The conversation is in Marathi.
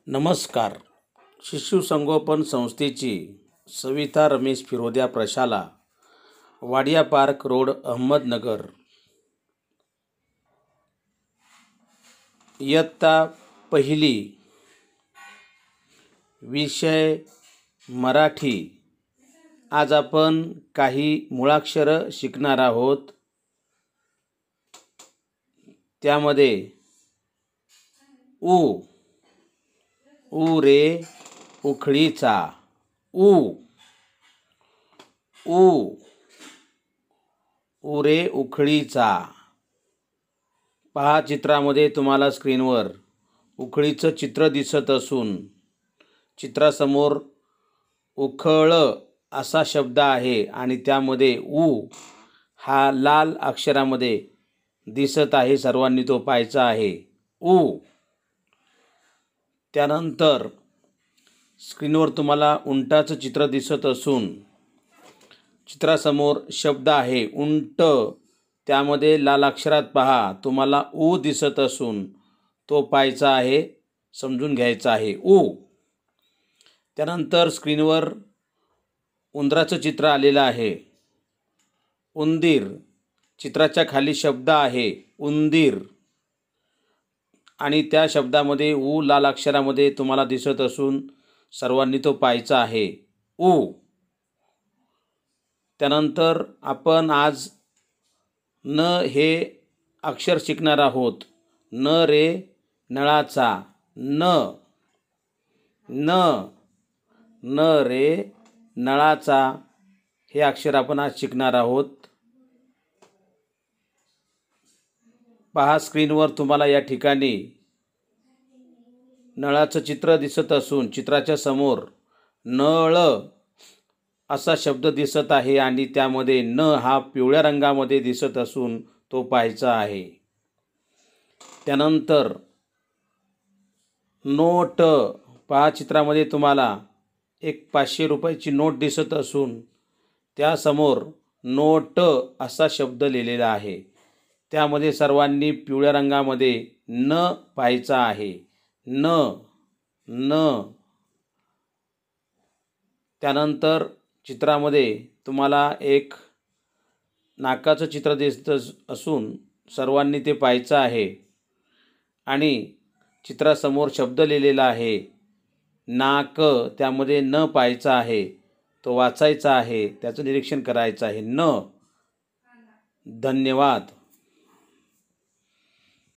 नमस्कार. शिशुसंगोपन संस्थेची सविता रमेश फिरोदिया प्रशाला, वाडिया पार्क रोड, अहमदनगर. इयत्ता पहिली, विषय मराठी. आज आपण काही मुळाक्षरं शिकणार आहोत. त्यामध्ये उ उ रे उखळीचा, उ उ उ रे उखळीचा. पहा, चित्रामध्ये तुम्हाला स्क्रीनवर उखळीचं चित्र दिसत असून चित्रासमोर उखळ असा शब्द आहे आणि त्यामध्ये उ हा लाल अक्षरामध्ये दिसत आहे. सर्वांनी तो पाहायचा आहे. उ. त्यानंतर स्क्रीनवर तुम्हाला उंटाचं चित्र दिसत असून चित्रासमोर शब्द आहे उंट. त्यामध्ये लाल अक्षरात पहा तुम्हाला उ दिसत असून तो पाहायचा आहे, समजून घ्यायचा आहे. उ. त्यानंतर स्क्रीनवर उंदराचं चित्र आलेलं आहे. उंदीर. चित्राच्या खाली शब्द आहे उंदीर आणि त्या शब्दामध्ये उ लाल अक्षरामध्ये तुम्हाला दिसत असून सर्वांनी तो पाहायचा आहे. उ. त्यानंतर आपण आज न हे अक्षर शिकणार आहोत. न रे नळाचा, न न न रे नळाचा हे अक्षर आपण आज शिकणार आहोत. पहा, स्क्रीनवर तुम्हाला या ठिकाणी नळाचं चित्र दिसत असून चित्राच्या समोर नळ असा शब्द दिसत आहे आणि त्यामध्ये न हा पिवळ्या रंगामध्ये दिसत असून तो पाहायचा आहे. त्यानंतर नोट. पहा, चित्रामध्ये तुम्हाला एक 500 रुपयाची नोट दिसत असून त्यासमोर नोट असा शब्द लिहिलेला आहे. त्यामध्ये सर्वांनी पिवळ्या रंगामध्ये न पाहायचा आहे. न न. त्यानंतर चित्रामध्ये तुम्हाला एक नाकाचं चित्र दिसत असून सर्वांनी ते पाहायचं आहे आणि चित्रासमोर शब्द लिहिलेला आहे नाक. त्यामध्ये न पाहायचा आहे, तो वाचायचा आहे, त्याचं निरीक्षण करायचं आहे. न. धन्यवाद.